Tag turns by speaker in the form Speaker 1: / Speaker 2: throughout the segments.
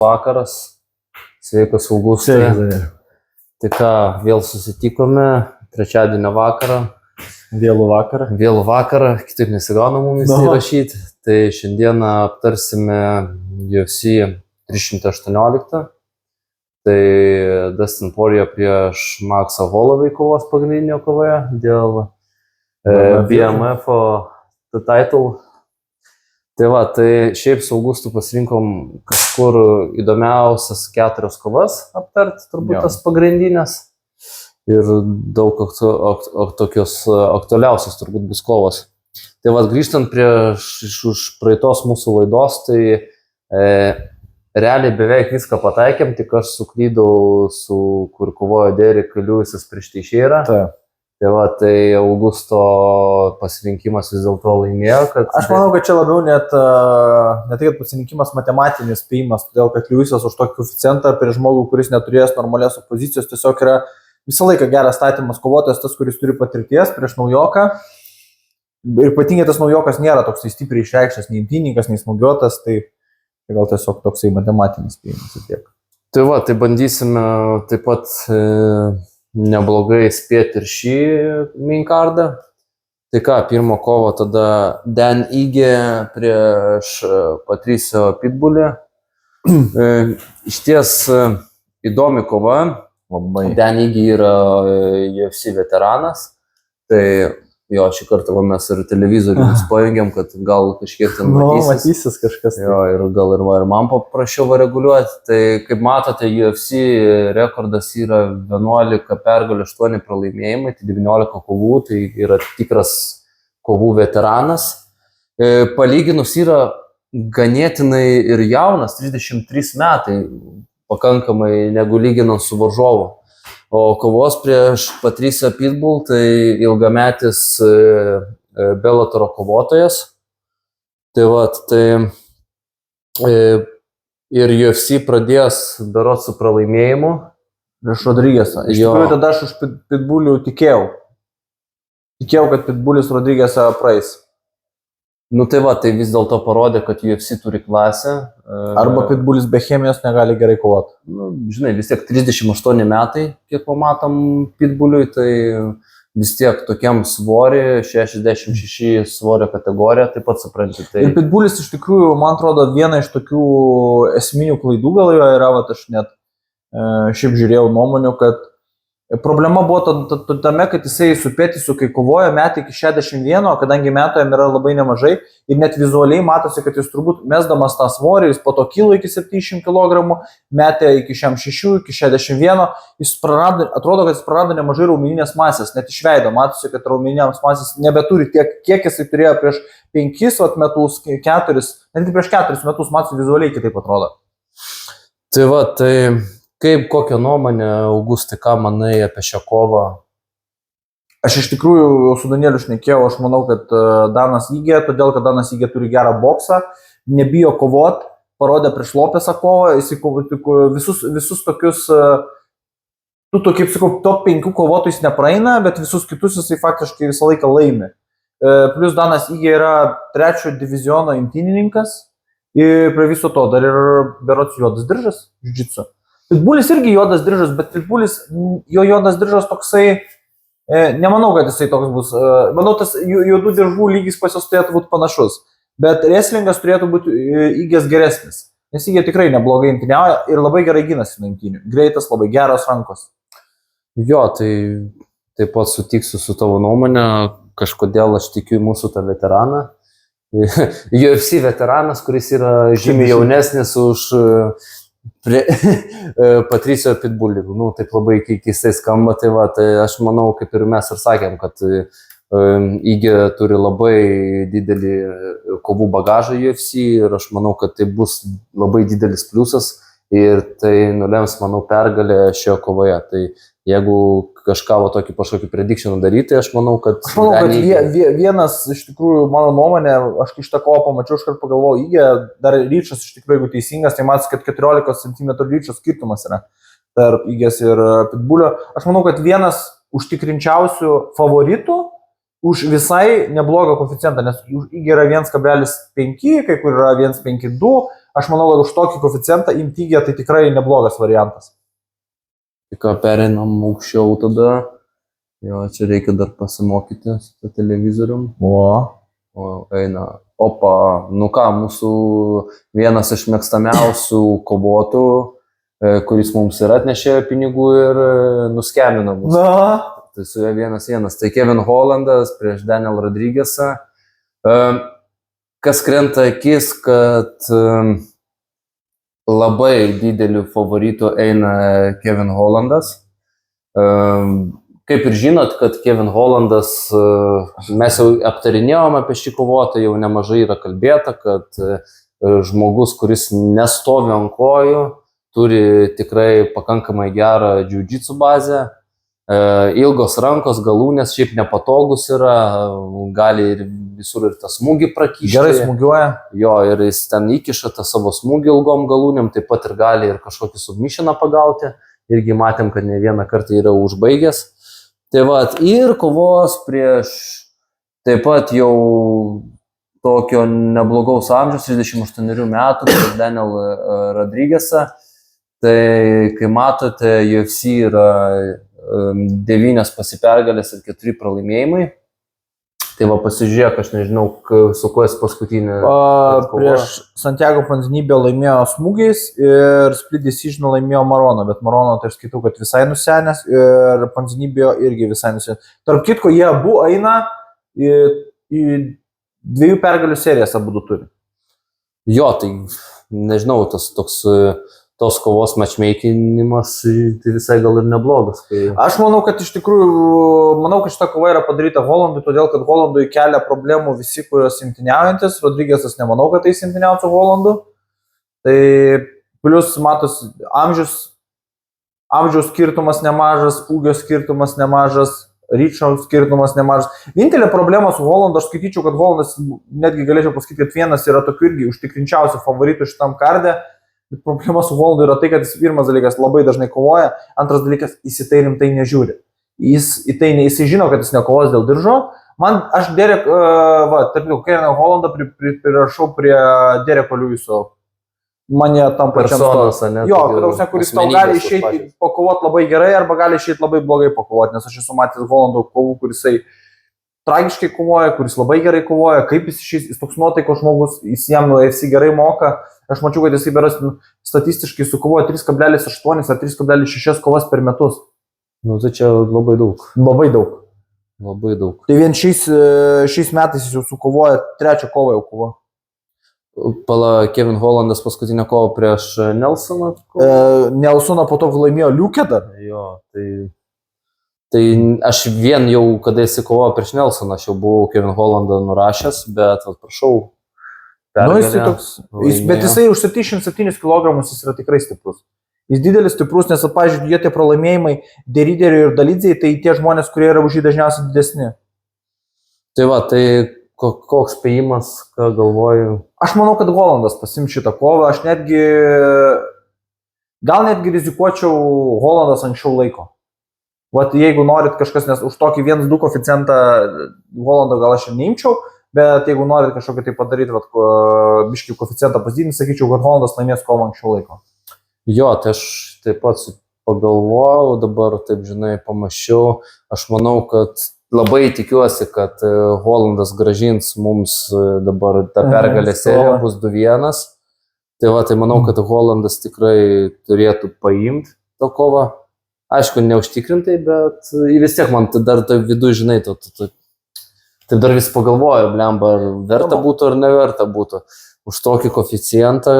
Speaker 1: Vakaras, sveikas Augustai. Tai ką, vėl susitikome, trečiadienio vakarą.
Speaker 2: Vėlų vakarą, kitaip nesigauna mums įrašyti. Tai šiandieną aptarsime UFC 318. Tai Dustin Poirier prieš Maxą Holloway kovos pagrindinio kovoje dėl BMF title. Tai va, tai šiaip su Augustu pasirinkom kažkur įdomiausias 4 kovas aptarti, turbūt tas pagrindinės. Ir daug tokios aktualiausios turbūt bus kovos. Tai va, grįžtant už praeitos mūsų laidos, tai realiai beveik viską pataikėm, tik aš suklydau kur kovojo Derek Lewisas prieš Teixeira. Tai va, tai Augusto pasirinkimas vis dėlto laimėjo. Aš manau, kad čia labiau net tai, kad pasirinkimas matematinis spėjimas, todėl kad Lewisas už tokį koeficientą prieš žmogų, kuris neturėjęs normalios opozicijos, tiesiog yra visą laiką geras statymas kovotojas, tas, kuris turi patirties prieš naujoką. Ir ypatingai tas naujokas nėra toks stipriai išreikštas, nei imtyninkas, nei smūgiuotas, tai gal tiesiog toksai matematinis spėjimas tiek.
Speaker 1: Tai va, tai bandysime taip pat neblogai spėti ir šį main cardą. Tai ką, pirmo kovo tada Dan Ige prieš Patricio Pitbullį. Iš ties įdomi kova. Dan Ige yra UFC veteranas. Tai jo, šį kartą mes ir televizorius pajungiam, kad gal kažkiek ten
Speaker 2: matysis kažkas.
Speaker 1: Jo, ir gal ir man paprašiau reguliuoti. Tai kaip matote, UFC rekordas yra 11 pergalių, 8 pralaimėjimai, tai 19 kovų, tai yra tikras kovų veteranas. Palyginus yra ganėtinai ir jaunas, 33 metai, pakankamai negu lyginant su varžovu. O kovos prieš Patricio Pitbull, tai ilgametis Bellatoro kovotojas. Tai va, tai ir UFC pradės berods su pralaimėjimu.
Speaker 2: Prieš Rodrigesą. Iš tikrųjų, tada aš už Pitbullį tikėjau. Tikėjau, kad Pitbullis Rodrigesą praeis.
Speaker 1: Nu tai va, tai vis dėlto parodė, kad UFC turi klasę.
Speaker 2: Arba Pitbullis be chemijos negali gerai kovoti.
Speaker 1: Nu, žinai, vis tiek 38 metai, kiek pamatom Pitbulliui, tai vis tiek tokiam svorį, 66 svorio kategorija, taip pat supranti. Tai...
Speaker 2: Ir Pitbullis iš tikrųjų, man atrodo, viena iš tokių esminių klaidų gal jo yra, va, aš net šiaip žiūrėjau nuomonių, kad problema buvo tame, kad jisai su Petisu, kai kovojo, metė iki 61, kadangi metų jam yra labai nemažai ir net vizualiai matosi, kad jis turbūt mesdamas tą svorį, jis po to kilo iki 70 kg, metė iki 66, iki 61, jis prarado, atrodo, kad jis prarado nemažai raumeninės masės, net iš veido, matosi, kad raumeninės masės nebeturi tiek, kiek jisai turėjo prieš 5 metus, 4, netgi prieš 4 metus, matosi vizualiai kitaip atrodo.
Speaker 1: Tai va, tai... Kaip, kokią nuomonę, Augustai, ką manai apie šią kovą?
Speaker 2: Aš iš tikrųjų su Danieliu šnekėjau, aš manau, kad Danas Ige, todėl kad Danas Ige turi gerą boksą, nebijo kovot, parodė prieš Lopesą kovą, jis visus tokius, kaip sakau, top 5 kovotojus nepraeina, bet visus kitus jisai faktiškai visą laiką laimi. Plus Danas Ige yra 3 diviziono imtynininkas ir prie viso to dar yra berods juodas diržas, jiu-jitsu. Pitbullis irgi juodas diržas, bet Pitbullis, jo juodas diržas toksai, nemanau, kad jisai toks bus, manau, tas juodų diržų lygis pas jos turėtų būti panašus, bet wrestlingas turėtų būti Igės geresnis, nes Igė tikrai neblogai imtyniauja ir labai gerai gynasi nuo imtynių, greitas, labai geros rankos.
Speaker 1: Jo, tai taip pat sutiksiu su tavo nuomonė, kažkodėl aš tikiu į mūsų tą veteraną, UFC veteranas, kuris yra žymiai jaunesnis už... Patricio Pitbullį, nu, taip labai keistai skamba, tai va, tai aš manau, kaip ir mes ir sakėm, kad Ige turi labai didelį kovų bagažą UFC ir aš manau, kad tai bus labai didelis pliusas ir tai nulems, manau, pergalę šioje kovoje. Tai jeigu kažką tokį prediction daryti, aš manau, kad...
Speaker 2: Aš manau, kad vienas iš tikrųjų, mano nuomonė, aš kai šitą kovą pamačiau, aš kart pagalvojau, Ige, dar ryčas iš tikrųjų, jeigu teisingas, tai matas, kad 14 cm ryčio skirtumas yra tarp Igės ir Pitbullio. Aš manau, kad vienas užtikrinčiausių favoritų už visai neblogą koeficientą, nes Ige yra 1,5, kai kur yra 1,52,
Speaker 3: aš manau, kad už tokį koeficientą imtygė tai tikrai neblogas variantas.
Speaker 2: Tik pereinam aukščiau tada. Jo, čia reikia dar pasimokyti su televizorium. O eina. Opa, nu ką, mūsų vienas iš mėgstamiausių kovotų, kuris mums ir atnešė pinigų ir nuskemino mus. Tai su juo 1-1. Tai Kevin Hollandas prieš Daniel Rodriguezą. Kas krenta akis, kad labai dideliu favoritu eina Kevin Hollandas. Kaip ir žinot, kad Kevin Hollandas, mes jau aptarinėjom apie šį kovotoją, jau nemažai yra kalbėta, kad žmogus, kuris nestovi ant kojų, turi tikrai pakankamai gerą jiu-jitsu bazę, ilgos rankos, galūnės šiaip nepatogus yra, gali ir visur ir tą smūgį prakišti.
Speaker 3: Gerai smūgiuoja.
Speaker 2: Jo, ir jis ten įkiša tą savo smūgį ilgom galūnėm, taip pat ir gali ir kažkokį submissioną pagauti, irgi matėm, kad ne vieną kartą yra užbaigęs. Tai va, ir kovos prieš taip pat jau tokio neblogaus amžiaus, 38 metų, prieš Daniel Rodriguezą. Tai kai matote, UFC yra 9 pasipergalės ir 4 pralaimėjimai. Tai va, pasižiūrėk, aš nežinau, su kuo jis paskutinį.
Speaker 3: Prieš Santiago Ponzinibbio laimėjo smūgiais ir split decision laimėjo Marono, bet Marono tai aš skaitau, kad visai nusenęs ir Ponzinibbio irgi visai nusenęs. Tarp kitko, jie abu eina į 2 pergalių serijas abu turi.
Speaker 2: Jo, tai nežinau, tos kovos matchmakinimas tai visai gal ir neblogas.
Speaker 3: Aš manau, kad iš tikrųjų, kad šita kova yra padaryta Hollandui, todėl kad Hollandui kelia problemų visi, kurios imtyniaujantis. Rodriguezas nemanau, kad tai imtyniautų Hollandu. Tai plius matos amžiaus skirtumas nemažas, ūgio skirtumas nemažas, ryčio skirtumas nemažas. Vienintelė problema su Hollandu, aš skaityčiau, kad Hollandas, netgi galėčiau pasakyti, kad vienas yra tokių irgi užtikrinčiausių favoritų šitam karde. Bet problema su Hollandu yra tai, kad jis pirmas dalykas labai dažnai kovoja, antras dalykas jis į tai rimtai nežiūri. Jis žino, kad jis nekovos dėl diržo. Aš Keviną Hollandą prirašau prie Dereko Lewiso. Mane tam pačiam
Speaker 2: personas, ne?
Speaker 3: Jo, kuris tau gali išeiti pakovoti labai gerai arba gali išeiti labai blogai pakovoti, nes aš esu matęs Hollando kovų, kuris tragiškai kovoja, kuris labai gerai kovoja, kaip jis toks nuotaiko žmogus, jis jam UFC gerai moka. Aš mačiau, kad jisai beras statistiškai sukovoja 3,8 ar 3,6 kovas per metus.
Speaker 2: Nu, tai čia labai daug.
Speaker 3: Labai daug.
Speaker 2: Labai daug.
Speaker 3: Tai vien šiais metais jis jau sukovoja 3 kovą jau kovo.
Speaker 2: Kevin Hollandas paskutinę kovą prieš Nelsoną.
Speaker 3: Nelsoną po to laimėjo Liukedą.
Speaker 2: Jo, tai aš vien jau, kada jis kovojo prieš Nelsoną, aš jau buvau Kevin Hollandą nurašęs, bet prašau.
Speaker 3: Bet jisai už 77 kg jis yra tikrai stiprus. Jis didelis stiprus, nes, pavyzdžiui, tie pralaimėjimai Deryderiui ir Dalidzei, tai tie žmonės, kurie yra už jį dažniausiai didesni.
Speaker 2: Tai va, tai koks spėjimas, ką galvoju?
Speaker 3: Aš manau, kad Hollandas pasims šitą kovą, aš gal netgi rizikuočiau Hollandas anksčiau laiko. Vat jeigu norit kažkas, nes už tokį 1-2 koeficientą Hollando gal aš ir neimčiau, bet jeigu norit kažkokį tai padaryti, biškį koeficientą pasidinti, sakyčiau, kad Hollandas laimės kovą anksčiau laiko.
Speaker 2: Jo, tai aš taip pat pagalvojau, dabar taip, žinai, pamačiau, aš manau, kad labai tikiuosi, kad Hollandas grąžins mums dabar tą pergalę seriją, bus 2-1. Tai va, tai manau, kad Hollandas tikrai turėtų paimti tą kovą. Aišku, neužtikrintai, bet vis tiek man dar tai vidu, žinai, taip dar vis pagalvoju, blemba, ar verta būtų ar neverta būtų. Už tokį koeficientą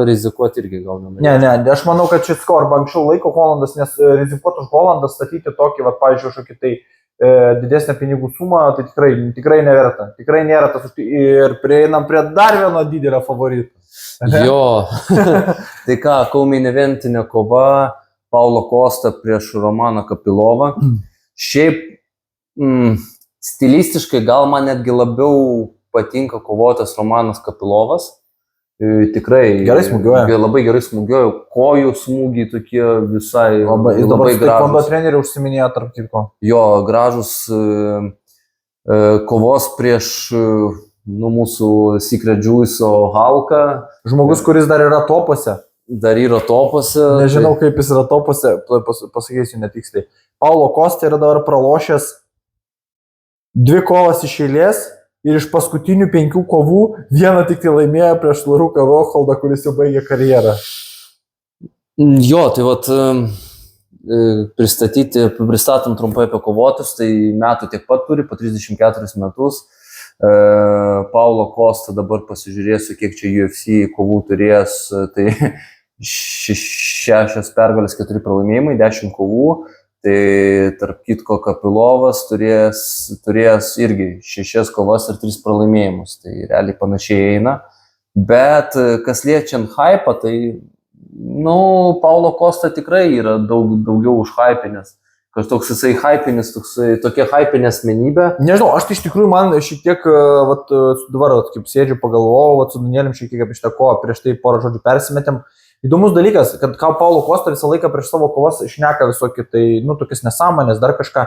Speaker 2: rizikuoti irgi gal nenorėčiau.
Speaker 3: Ne, aš manau, kad šis arba anksčiau laiko Hollandas, nes rizikuoti už Hollandą statyti tokį, pavyzdžiui, kažkokį tai didesnę pinigų sumą, tai tikrai neverta. Tikrai nėra tas, ir prieinam prie dar vieno didelio favorito.
Speaker 2: Jo, tai ką, main eventinė kova, Paulo Costa prieš Romaną Kapilovą. Šiaip stilistiškai gal man netgi labiau patinka kovotas Romanas Kapilovas. Tikrai
Speaker 3: gerai smūgiuoja.
Speaker 2: Labai gerai smūgiuoja, kojų smūgiai tokie visai
Speaker 3: labai gražus. Taekwondo trenerių užsiminėjo tarp kitko.
Speaker 2: Jo, gražus kovos prieš
Speaker 1: mūsų Secret Juice'o Halka.
Speaker 3: Žmogus, kuris dar yra topose.
Speaker 1: Dar yra topose.
Speaker 3: Nežinau, kaip jis yra topose, pasakysiu netiksliai. Paulo Costa yra dabar pralošęs 2 kovas iš eilės ir iš paskutinių 5 kovų vieną tik tai laimėjo prieš Laruką Roholdą, kuris jau baigė karjerą.
Speaker 1: Jo, tai vat pristatom trumpai apie kovotus, tai metų tiek pat turi, po 34 metus. Paulo Costa dabar pasižiūrėsiu, kiek čia UFC kovų turės, tai 6 pergalės, 4 pralaimėjimai, 10 kovų. Tai tarp kitko Kapilovas turės irgi 6 kovas ir 3 pralaimėjimus, tai realiai panašiai eina. Bet kas liečiant hypą, tai Paulo Costa tikrai yra daugiau už hypinės. Kažkoks jisai hypinis, tokia hypinė asmenybė.
Speaker 3: Nežinau, aš tai iš tikrųjų man šiek tiek, dabar kaip sėdžiu pagalvojau, su Danielium šiek tiek apie šitą kovą, prieš tai porą žodžių persimetėm. Įdomus dalykas, kad Paulo Costa visą laiką prieš savo kovas šneka visokį, tai, tokias nesąmonės, dar kažką.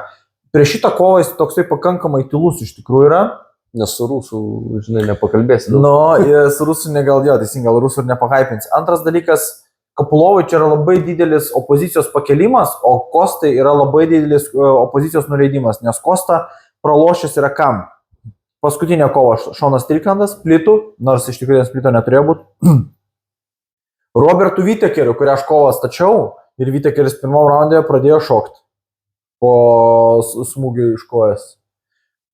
Speaker 3: Prieš šitą kovą jis toksai pakankamai tylus iš tikrųjų yra.
Speaker 1: Nes su rusų, žinai, nepakalbėsi.
Speaker 3: Su rusų negal, teisingai, gal rusų ir nepahaipins. Antras dalykas, Kapulovui čia yra labai didelis opozicijos pakelimas, o Kostai yra labai didelis opozicijos nuleidimas, nes Kosta pralošęs yra kam? Paskutinė kova Šonas Stricklandas, Plitų, nors iš tikrųjų Plito neturėjo būti. Robertu Vitekeriu, kurią aš kovą stačiau, ir Vitekeris pirmam raundė pradėjo šokti po smūgių iš kojas.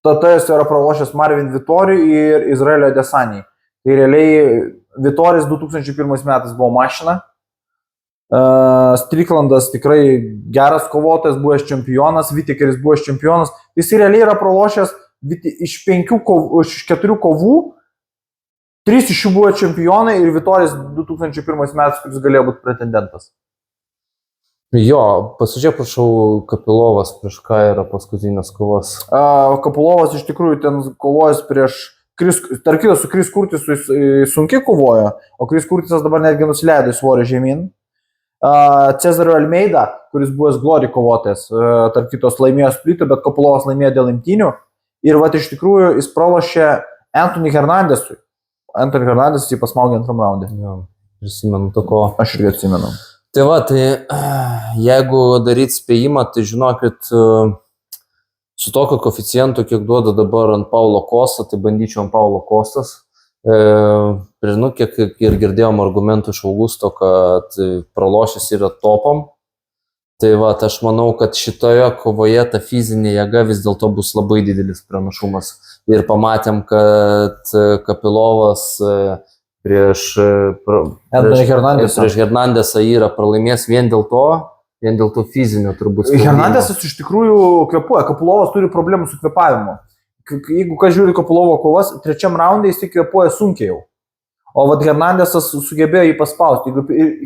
Speaker 3: Tada jis yra pralošęs Marvin Vitoriui ir Izraelio Desanį. Tai realiai Vitoris 2001 metais buvo mašina. Stricklandas tikrai geras kovotojas, buvęs čempionas, Vitekeris buvęs čempionas. Jis realiai yra pralošęs iš 4 kovų. 3 iš jų buvo čempionai ir Vitoris 2001 metais, kuris galėjo būti pretendentas.
Speaker 2: Jo, pasižiūrėk, prašau, Kapilovas prieš ką yra paskutinės kovos.
Speaker 3: Kapilovas iš tikrųjų ten kovojas prieš, tarkime, su Kris Kurtisu sunkiai kovojo, o Kris Kurtisas dabar netgi nusileido į svorį žemyn. Cezario Almeida, kuris buvęs Glory kovotojas, tarp kitos laimėjo Splitą, bet Kapilovas laimėjo dėl imtynių. Ir iš tikrųjų jis pralošė Anthony Hernandesui. Anthony Hernandez jį pasmaugė antram raundė.
Speaker 2: Jo, prisimenu to ko.
Speaker 3: Aš irgi atsimenu.
Speaker 2: Tai jeigu daryti spėjimą, tai žinokit, su tokio koeficientu, kiek duoda dabar ant Paulo Costa, tai bandyčiau ant Paulo Costas. Kiek ir girdėjom argumentų iš Augusto, kad pralošęs yra topam. Tai aš manau, kad šitoje kovoje ta fizinė jėga vis dėlto bus labai didelis pranašumas. Ir pamatėm, kad Kapilovas prieš Hernandesą yra pralaimės vien dėl to fizinio turbūt.
Speaker 3: Hernandesas iš tikrųjų kvepuoja, Kapilovas turi problemų su kvepavimu. Jeigu kas žiūri Kapilovo kovas, 3 raundai jis tik kvepuoja sunkiai jau. O Hernandesas sugebėjo jį paspausti.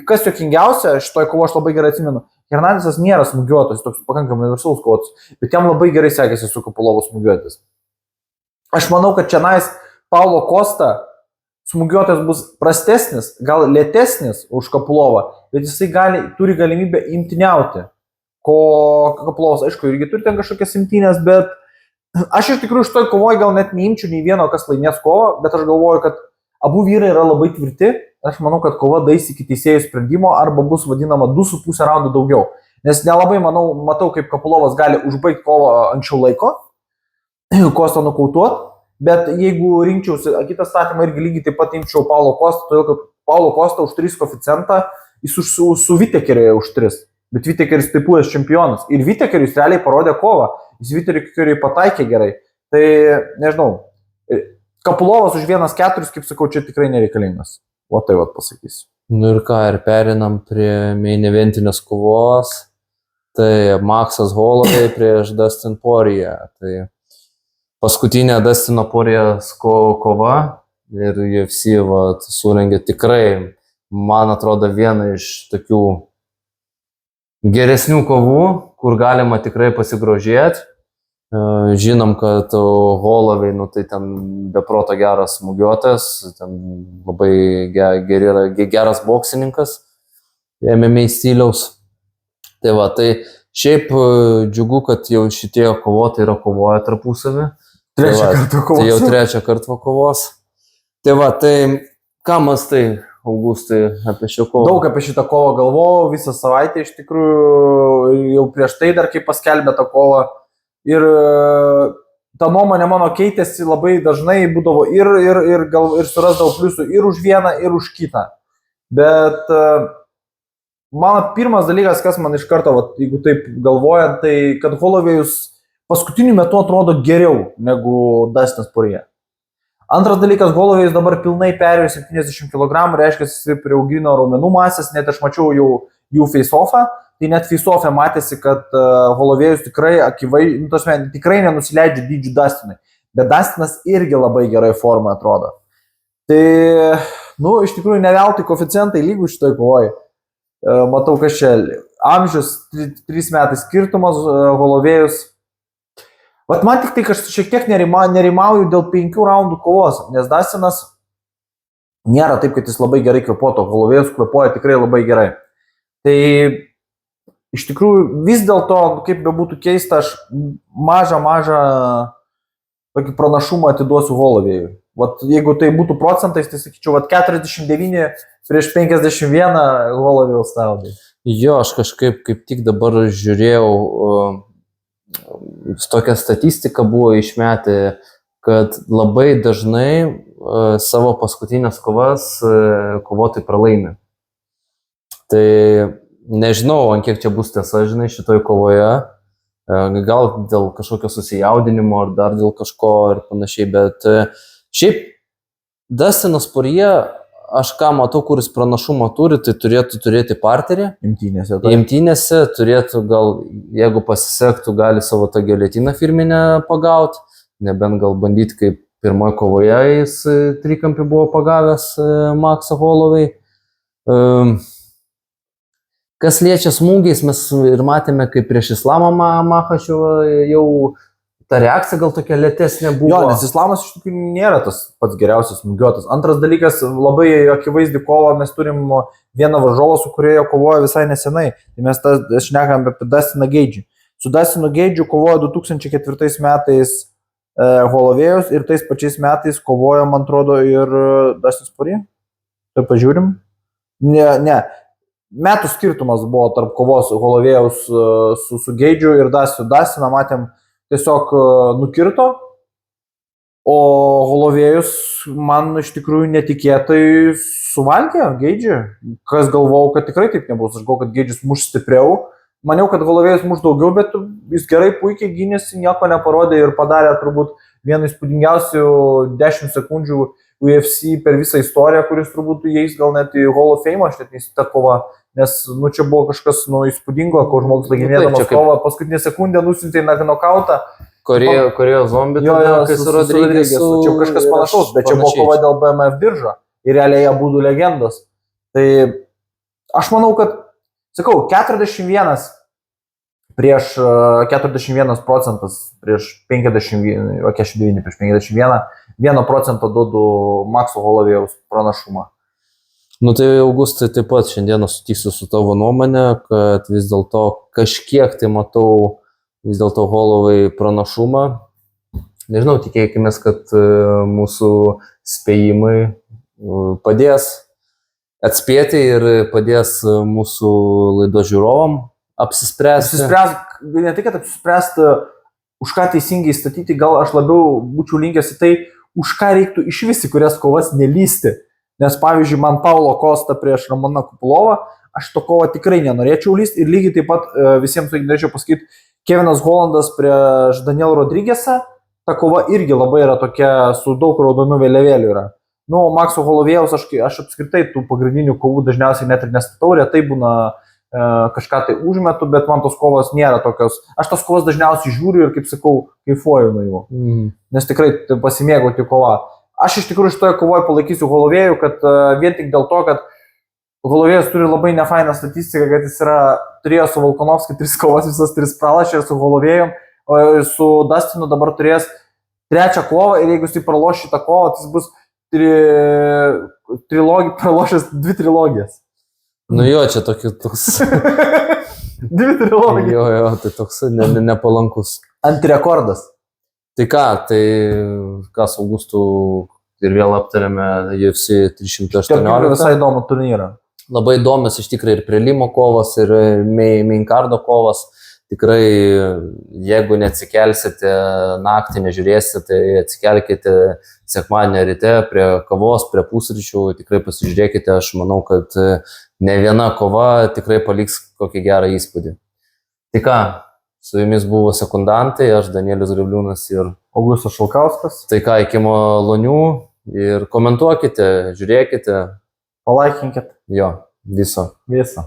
Speaker 3: Kas juokingiausia, šitoje kovo aš labai gerai atsimenu, Hernandesas nėra smūgiuotas, toks pakankamai universalus kovotojas, bet jam labai gerai sekėsi su Kapilovu smūgiuotis. Aš manau, kad čianais Paulo Costa smūgiuotas bus prastesnis, gal lėtesnis už Kapilovą, bet jisai turi galimybę imtyniauti. Ko Kapilovas, aišku, irgi turi ten kažkokias imtynės, bet aš iš tikrųjų šitoj kovoje gal net neimčiau nei vieno, kas laimės kovą, bet aš galvoju, kad abu vyrai yra labai tvirti ir aš manau, kad kova dais iki teisėjų sprendimo arba bus vadinama 2,5 raundų daugiau. Nes nelabai matau, kaip Kapilovas gali užbaigti kovą anksčiau laiko, Kostą nokautuot, bet jeigu rinkčiausi, kitą statymą irgi lygiai taip pat imčiau Paulo Costą, todėl kad Paulo Costa už 3 koeficientą, jis su Vitekeriu už 3, bet Vitekeris taip buvęs čempionas ir Vitekeris realiai parodė kovą, jis Vitekeriui pataikė gerai, tai nežinau. Kapilovas už 1,4, kaip sakau, čia tikrai nereikalingas. O tai pasakysiu.
Speaker 2: Ir ką, ir perinam prie main eventinės kovos. Tai Maksas Holloway prieš Dustin Poirier. Tai paskutinė Dustino Poirier kova ir UFC surengė tikrai, man atrodo, vieną iš tokių geresnių kovų, kur galima tikrai pasigrožėti. Žinom, kad Holloway, tai ten beproto geras smūgiuotojas, ten labai geras boksininkas, MMA stiliaus. Tai šiaip džiugu, kad jau šitie kovotojai yra kovoję tarpusavį,
Speaker 3: Trečią kartą kovos.
Speaker 2: Tai jau trečią kartą kovos. Tai va, tai ką mastai, Augustai, apie šią kovą?
Speaker 3: Daug apie šitą kovą galvojau, visą savaitę iš tikrųjų, jau prieš tai dar kai paskelbė tą kovą. Ir ta nuomonė mano keitėsi labai dažnai, būdavo ir surasdavau pliusų ir už vieną, ir už kitą. Bet mano pirmas dalykas, kas man iš karto, vat, jeigu taip galvojant, tai kad Holloway'us paskutiniu metu atrodo geriau negu Dustinas Poirier. Antras dalykas, Holloway'us dabar pilnai perėjo 70 kg, reiškia, jis priaugino raumenų masės, net aš mačiau jau jų face-offą, tai net face-off'e matėsi, kad Holloway'us tikrai tikrai nenusileidžia dydžių Dustinui, bet Dustinas irgi labai gerai formą atrodo. Tai, iš tikrųjų, ne veltui koeficientai lygų šitoj kovoj. Matau, kas čia amžius 3 metai skirtumas, Holloway'us. Vat man tik tai, kad šiek tiek nerimauju dėl 5 raundų kovos, nes Dustinas nėra taip, kad jis labai gerai kvėpuotų, Holloway'us kvėpuoja tikrai labai gerai. Tai iš tikrųjų vis dėlto, kaip bebūtų keista, aš mažą tokį pranašumą atiduosiu Holloway'ui. Vat jeigu tai būtų procentais, tai sakyčiau, vat 49 prieš 51 Holloway'us staudai.
Speaker 2: Jo, aš kažkaip kaip tik dabar žiūrėjau, tokia statistika buvo išmetę, kad labai dažnai savo paskutinės kovas kovotojai pralaimi. Tai nežinau, ant kiek čia bus tiesa, žinai, šitoj kovoje. Gal dėl kažkokio susijaudinimo ar dar dėl kažko ir panašiai, bet šiaip Dustinas Poirier, aš ką matau, kuris pranašumą turi, tai turėtų turėti parterį. Imtynėse turėtų gal, jeigu pasisektų, gali savo tą giljotiną firminę pagauti, nebent gal bandyti, kaip pirmoje kovoje jis trikampį buvo pagavęs Maxą Holloway. Kas liečia smūgiais, mes ir matėme, kaip prieš Islamą Makhačiovą jau ta reakcija gal tokia lėtesnė buvo.
Speaker 3: Jo, nes Islamas iš tikrųjų nėra tas pats geriausias smūgiuotas. Antras dalykas, labai akivaizdį kovą mes turim vieną varžovą, su kurioje kovojo visai nesenai. Tai mes šnekam apie Dustiną Gage'į. Su Dustinu Gage'u kovojo 2004 metais Holloway'us ir tais pačiais metais kovojo, man atrodo, ir Dustinas Poirier. Tai pažiūrim. Ne. Metų skirtumas buvo tarp kovos Holloway'us su Gage'u ir Dustiną matėm tiesiog nukirto, o Holloway'us man iš tikrųjų netikėtai suvalgė Gage'į. Kas galvojau, kad tikrai taip nebus. Aš galvojau, kad Gage'is muš stipriau. Maniau, kad Holloway'us muš daugiau, bet jis gerai puikiai gynėsi, nieko neparodė ir padarė turbūt vieną įspūdingiausių 10 sekundžių UFC per visą istoriją, kuris turbūt įeis gal net į Hall of Fame, aš net neįsita kova. Nes, čia buvo kažkas, įspūdingo, ko žmogus laimėdamas kovą, paskutinę sekundę nusintė į nokautą.
Speaker 2: Korėjos zombi,
Speaker 3: kai su Rodriguesu. Čia kažkas panašaus, bet čia buvo kova dėl BMF biržą ir realiai jie būtų legendos. Tai aš manau, kad, sakau, 41 procentas prieš 51, 49 prieš 51, 1% duodu Maxo Holloway'us pranašumą.
Speaker 2: Tai Augustai taip pat šiandieną sutiksiu su tavo nuomonė, kad vis dėlto kažkiek tai matau vis dėlto Holloway pranašumą. Nežinau, tikėkime, kad mūsų spėjimai padės atspėti ir padės mūsų laidos žiūrovam apsispręsti.
Speaker 3: Ne tik, kad apsispręsti, už ką teisingai statyti, gal aš labiau būčiau linkęs į tai, už ką reiktų iš visi, kurias kovas nelysti. Nes, pavyzdžiui, man Paulo Costa prieš Romaną Kupulovą, aš to kovą tikrai nenorėčiau lysti ir lygiai taip pat visiems norėčiau pasakyti, Kevinas Hollandas prieš Daniel Rodriguesą, ta kova irgi labai yra tokia, su daug raudonų vėliavėlių yra. Maxo Holloway'us aš apskritai tų pagrindinių kovų dažniausiai net ir nestatau, retai būna kažką tai užmetu, bet man tos kovos nėra tokios. Aš tos kovos dažniausiai žiūriu ir, kaip sakau, kaifuoju nuo jų. Nes tikrai pasimėgauti kovą. Aš iš tikrųjų šitoje kovoje palaikysiu Holloway'ų, kad vien tik dėl to, kad Holloway'us turi labai nefainą statistiką, kad jis turėjo su Volkanovskiu 3 kovas, visas 3 pralašė ir su Holloway'um, o su Dustinu dabar turės 3 kovą ir jeigu jis praloš šitą kovą, tai jis bus pralošęs 2 trilogijas.
Speaker 2: Jo, čia toks...
Speaker 3: 2 trilogijas.
Speaker 2: Jo, tai toks nepalankus.
Speaker 3: Antirekordas.
Speaker 1: Tai ką, kas Augustų ir vėl aptarėme UFC 318.
Speaker 3: Visai įdomu turnyrą.
Speaker 1: Labai įdomios iš tikrųjų ir prelimo kovos, ir maincardo kovos. Tikrai, jeigu neatsikelsite naktį, nežiūrėsite, tai atsikelkite sekmadienį ryte prie kavos, prie pusryčių, tikrai pasižiūrėkite, aš manau, kad ne viena kova tikrai paliks kokį gerą įspūdį. Tai ką, su jumis buvo sekundantai, aš Danielius Grėbliūnas ir
Speaker 3: Augustas Šalkauskas.
Speaker 1: Tai ką, iki malonių ir komentuokite, žiūrėkite.
Speaker 3: Palaikinkit.
Speaker 1: Jo, viso.
Speaker 3: Viso.